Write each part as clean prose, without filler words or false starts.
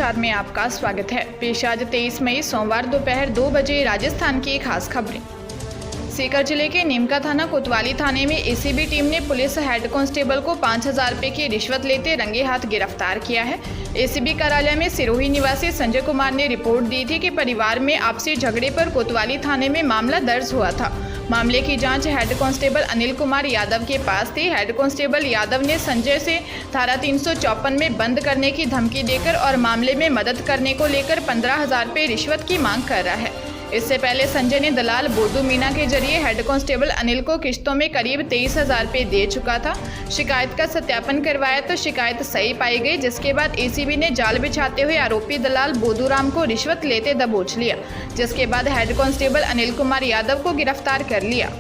समाचार में आपका स्वागत है। पेश आज 23 मई सोमवार दोपहर 2 बजे राजस्थान की खास खबरें। सीकर जिले के नीमका थाना कोतवाली थाने में एसीबी टीम ने पुलिस हेड कांस्टेबल को 5000 रुपये की रिश्वत लेते रंगे हाथ गिरफ्तार किया है। एसीबी कार्यालय में सिरोही निवासी संजय कुमार ने रिपोर्ट दी थी कि परिवार में आपसी झगड़े पर कोतवाली थाने में मामला दर्ज हुआ था। मामले की जांच हेड कांस्टेबल अनिल कुमार यादव के पास थी। हेड कांस्टेबल यादव ने संजय से धारा 354 में बंद करने की धमकी देकर और मामले में मदद करने को लेकर 15,000 रुपये रिश्वत की मांग कर रहा है। इससे पहले संजय ने दलाल बोधू मीना के जरिए हेड कांस्टेबल अनिल को किश्तों में करीब 23,000 रुपये दे चुका था। शिकायत का सत्यापन करवाया तो शिकायत सही पाई गई, जिसके बाद एसीबी ने जाल बिछाते हुए आरोपी दलाल बोधूराम को रिश्वत लेते दबोच लिया, जिसके बाद हेड कांस्टेबल अनिल कुमार यादव को गिरफ्तार कर लिया।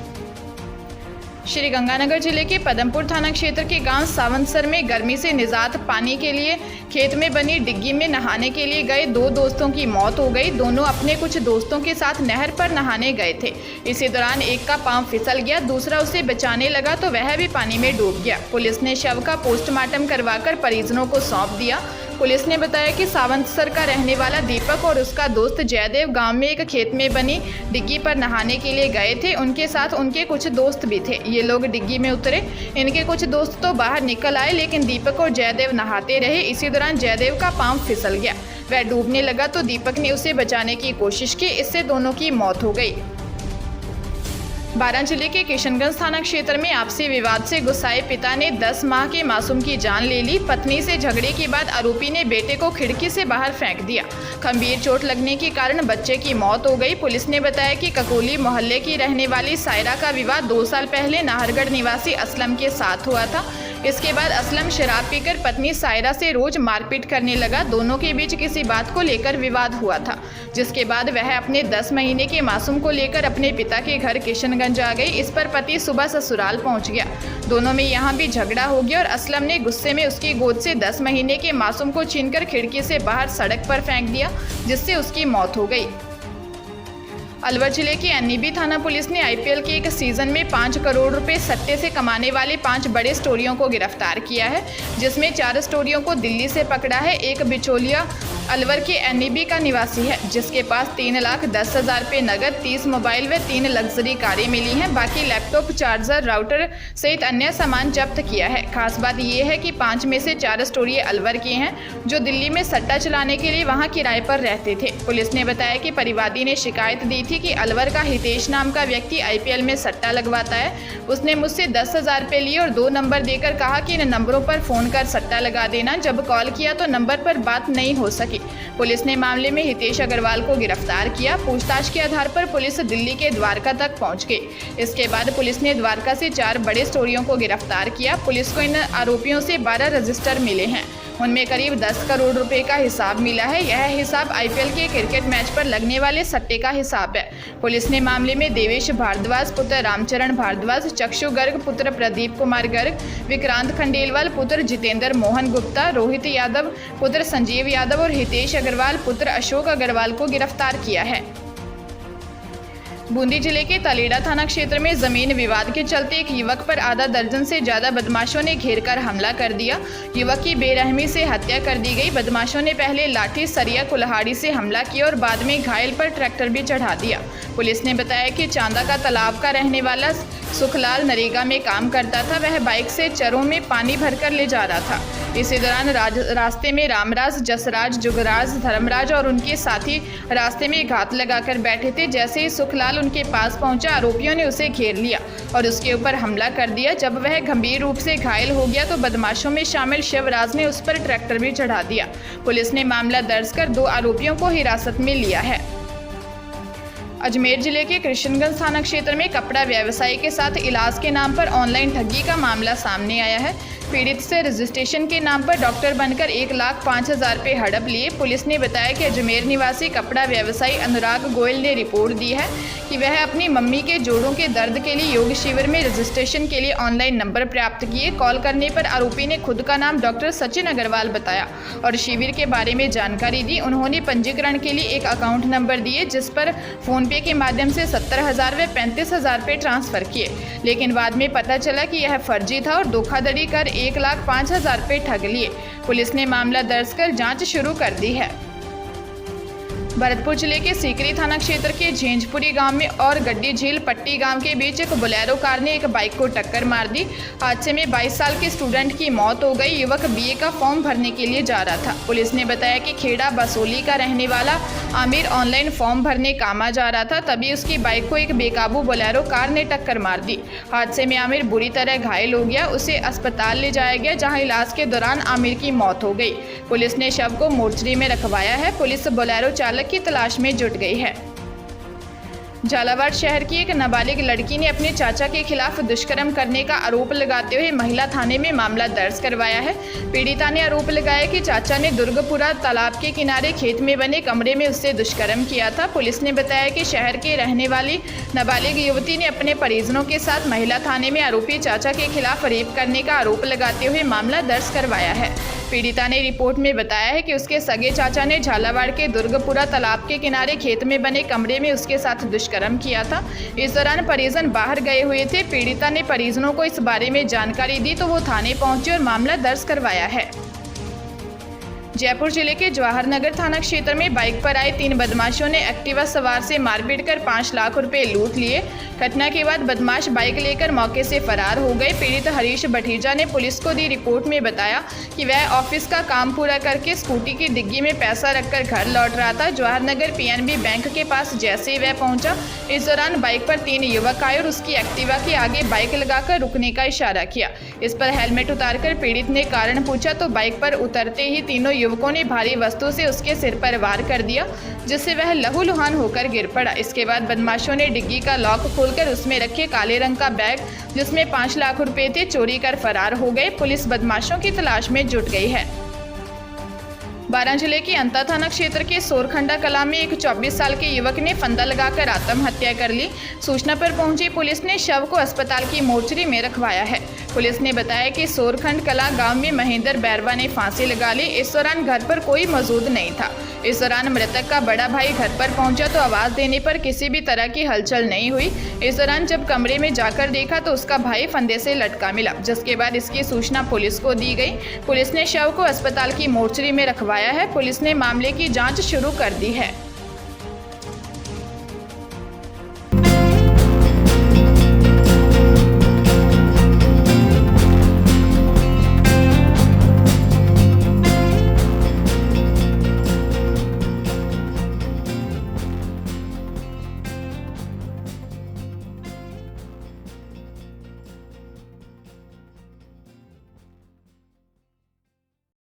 श्रीगंगानगर जिले के पदमपुर थाना क्षेत्र के गांव सावंतसर में गर्मी से निजात पाने के लिए खेत में बनी डिग्गी में नहाने के लिए गए 2 दोस्तों की मौत हो गई। दोनों अपने कुछ दोस्तों के साथ नहर पर नहाने गए थे। इसी दौरान एक का पांव फिसल गया, दूसरा उसे बचाने लगा तो वह भी पानी में डूब गया। पुलिस ने शव का पोस्टमार्टम करवाकर परिजनों को सौंप दिया। पुलिस ने बताया कि सावंतसर का रहने वाला दीपक और उसका दोस्त जयदेव गांव में एक खेत में बनी डिग्गी पर नहाने के लिए गए थे। उनके साथ उनके कुछ दोस्त भी थे। ये लोग डिग्गी में उतरे। इनके कुछ दोस्त तो बाहर निकल आए, लेकिन दीपक और जयदेव नहाते रहे। इसी दौरान जयदेव का पांव फिसल गया, वह डूबने लगा तो दीपक ने उसे बचाने की कोशिश की। इससे दोनों की मौत हो गई। बारां जिले के किशनगंज थाना क्षेत्र में आपसी विवाद से गुस्साए पिता ने 10 माह के मासूम की जान ले ली। पत्नी से झगड़े के बाद आरोपी ने बेटे को खिड़की से बाहर फेंक दिया। गंभीर चोट लगने के कारण बच्चे की मौत हो गई। पुलिस ने बताया कि ककोली मोहल्ले की रहने वाली सायरा का विवाह 2 साल पहले नाहरगढ़ निवासी असलम के साथ हुआ था। इसके बाद असलम शराब पीकर पत्नी सायरा से रोज मारपीट करने लगा। दोनों के बीच किसी बात को लेकर विवाद हुआ था, जिसके बाद वह अपने 10 महीने के मासूम को लेकर अपने पिता के घर किशनगंज आ गई। इस पर पति सुबह ससुराल पहुंच गया। दोनों में यहां भी झगड़ा हो गया और असलम ने गुस्से में उसकी गोद से 10 महीने के मासूम को छीनकर खिड़की से बाहर सड़क पर फेंक दिया, जिससे उसकी मौत हो गई। अलवर जिले की एनईबी थाना पुलिस ने आईपीएल के एक सीजन में 5 करोड़ रुपए सट्टे से कमाने वाले 5 बड़े स्टोरियों को गिरफ्तार किया है, जिसमें 4 स्टोरियों को दिल्ली से पकड़ा है। एक बिचौलिया अलवर के एनईबी का निवासी है, जिसके पास 3,10,000 रुपये नगद, 30 मोबाइल व 3 लग्जरी कारें मिली हैं। बाकी लैपटॉप, चार्जर, राउटर सहित अन्य सामान जब्त किया है। खास बात यह है कि 5 में से 4 स्टोरी अलवर के हैं, जो दिल्ली में सट्टा चलाने के लिए वहां किराए पर रहते थे। पुलिस ने बताया कि परिवादी ने शिकायत दी थी कि अलवर का हितेश नाम का व्यक्ति आईपीएल में सट्टा लगवाता है। उसने मुझसे 10,000 रुपये लिए और 2 नंबर देकर कहा कि इन नंबरों पर फोन कर सट्टा लगा देना। जब कॉल किया तो नंबर पर बात नहीं हो सकी। पुलिस ने मामले में हितेश अग्रवाल को गिरफ्तार किया। पूछताछ के आधार पर पुलिस दिल्ली के द्वारका तक पहुंच गई। इसके बाद पुलिस ने द्वारका से 4 बड़े स्टोरियों को गिरफ्तार किया। पुलिस को इन आरोपियों से 12 रजिस्टर मिले हैं, उनमें करीब 10 करोड़ रुपए का हिसाब मिला है। यह हिसाब आईपीएल के क्रिकेट मैच पर लगने वाले सट्टे का हिसाब है। पुलिस ने मामले में देवेश भारद्वाज पुत्र रामचरण भारद्वाज, चक्षु गर्ग पुत्र प्रदीप कुमार गर्ग, विक्रांत खंडेलवाल पुत्र जितेंद्र मोहन गुप्ता, रोहित यादव पुत्र संजीव यादव और हितेश अग्रवाल पुत्र अशोक अग्रवाल को गिरफ्तार किया है। बूंदी जिले के तलेड़ा थाना क्षेत्र में जमीन विवाद के चलते एक युवक पर आधा दर्जन से ज्यादा बदमाशों ने घेरकर हमला कर दिया। युवक की बेरहमी से हत्या कर दी गई। बदमाशों ने पहले लाठी, सरिया, कुल्हाड़ी से हमला किया और बाद में घायल पर ट्रैक्टर भी चढ़ा दिया। पुलिस ने बताया कि चांदा का तालाब का रहने वाला सुखलाल नरेगा में काम करता था। वह बाइक से चरों में पानी भरकर ले जा रहा था। इसी दौरान रास्ते में रामराज, जसराज, जुगराज, धर्मराज और उनके साथी रास्ते में घात लगाकर बैठे थे। जैसे ही सुखलाल उनके पास पहुंचा, आरोपियों ने उसे घेर लिया और उसके ऊपर हमला कर दिया। जब वह गंभीर रूप से घायल हो गया तो बदमाशों में शामिल शिवराज ने उस पर ट्रैक्टर भी चढ़ा दिया। पुलिस ने मामला दर्ज कर 2 आरोपियों को हिरासत में लिया है। अजमेर जिले के कृष्णगंज थाना क्षेत्र में कपड़ा व्यवसायी के साथ इलाज के नाम पर ऑनलाइन ठगी का मामला सामने आया है। पीड़ित से रजिस्ट्रेशन के नाम पर डॉक्टर बनकर 1,05,000 रुपये हड़प लिए। पुलिस ने बताया कि अजमेर निवासी कपड़ा व्यवसायी अनुराग गोयल ने रिपोर्ट दी है कि वह अपनी मम्मी के जोड़ों के दर्द के लिए योग शिविर में रजिस्ट्रेशन के लिए ऑनलाइन नंबर प्राप्त किए। कॉल करने पर आरोपी ने खुद का नाम डॉक्टर सचिन अग्रवाल बताया और शिविर के बारे में जानकारी दी। उन्होंने पंजीकरण के लिए एक अकाउंट नंबर दिए, जिस पर फोनपे के माध्यम से 70,000 व 35,000 रुपये ट्रांसफर किए, लेकिन बाद में पता चला कि यह फर्जी था और धोखाधड़ी कर 1,05,000 रुपये ठग लिए। पुलिस ने मामला दर्ज कर जांच शुरू कर दी है। भरतपुर जिले के सीकरी थाना क्षेत्र के झेंझपुरी गांव में और गड्डी झील पट्टी गांव के बीच एक बोलेरो कार ने एक बाइक को टक्कर मार दी। हादसे में 22 साल के स्टूडेंट की मौत हो गई। युवक बीए का फॉर्म भरने के लिए जा रहा था। पुलिस ने बताया कि खेड़ा बसोली का रहने वाला आमिर ऑनलाइन फॉर्म भरने कामा जा रहा था, तभी उसकी बाइक को एक बेकाबू बोलेरो कार ने टक्कर मार दी। हादसे में आमिर बुरी तरह घायल हो गया। उसे अस्पताल ले जाया गया, जहाँ इलाज के दौरान आमिर की मौत हो गई। पुलिस ने शव को मोर्चरी में रखवाया है। पुलिस बोलेरो चालक की तलाश में जुट गई है। झालावाड़ शहर की एक नाबालिग लड़की ने अपने चाचा के खिलाफ दुष्कर्म करने का आरोप लगाते हुए महिला थाने में मामला दर्ज करवाया है। पीड़िता ने आरोप लगाया कि चाचा ने दुर्गपुरा तालाब के किनारे खेत में बने कमरे में उससे दुष्कर्म किया था। पुलिस ने बताया कि शहर के रहने वाली नाबालिग युवती ने अपने परिजनों के साथ महिला थाने में आरोपी चाचा के खिलाफ रेप करने का आरोप लगाते हुए मामला दर्ज करवाया है। पीड़िता ने रिपोर्ट में बताया है कि उसके सगे चाचा ने झालावाड़ के दुर्गपुरा तालाब के किनारे खेत में बने कमरे में उसके साथ दुष्कर्म किया था। इस दौरान परिजन बाहर गए हुए थे। पीड़िता ने परिजनों को इस बारे में जानकारी दी तो वो थाने पहुंचे और मामला दर्ज करवाया है। जयपुर जिले के जवाहर नगर थाना क्षेत्र में बाइक पर आए 3 बदमाशों ने एक्टिवा सवार से मारपीट कर 5 लाख रुपए लूट लिए। घटना के बाद बदमाश बाइक लेकर मौके से फरार हो गए। पीड़ित हरीश भटीजा ने पुलिस को दी रिपोर्ट में बताया कि वह ऑफिस का काम पूरा करके स्कूटी की डिग्गी में पैसा रखकर घर लौट रहा था। जवाहर नगर पीएनबी बैंक के पास जैसे ही वह पहुंचा, इस दौरान बाइक पर 3 युवक आए और उसकी एक्टिवा के आगे बाइक लगाकर रुकने का इशारा किया। इस पर हेलमेट उतारकर पीड़ित ने कारण पूछा तो बाइक पर उतरते ही तीनों युवकों ने भारी वस्तु से उसके सिर पर वार कर दिया, जिससे वह लहूलुहान होकर गिर पड़ा। इसके बाद बदमाशों ने डिग्गी का लॉक खोलकर उसमें रखे काले रंग का बैग, जिसमें 5 लाख रुपए थे, चोरी कर फरार हो गए। पुलिस बदमाशों की तलाश में जुट गई है। बारां जिले के अंता थाना क्षेत्र के सोरखंडा कला में एक 24 साल के युवक ने फंदा लगाकर आत्महत्या कर ली। सूचना पर पहुंची पुलिस ने शव को अस्पताल की मोर्चरी में रखवाया है। पुलिस ने बताया कि सोरखंड कला गांव में महेंद्र बैरवा ने फांसी लगा ली। इस दौरान घर पर कोई मौजूद नहीं था। इस दौरान मृतक का बड़ा भाई घर पर पहुंचा तो आवाज देने पर किसी भी तरह की हलचल नहीं हुई। इस दौरान जब कमरे में जाकर देखा तो उसका भाई फंदे से लटका मिला, जिसके बाद इसकी सूचना पुलिस को दी गई। पुलिस ने शव को अस्पताल की मोर्चरी में रखवाया है। पुलिस ने मामले की जांच शुरू कर दी है।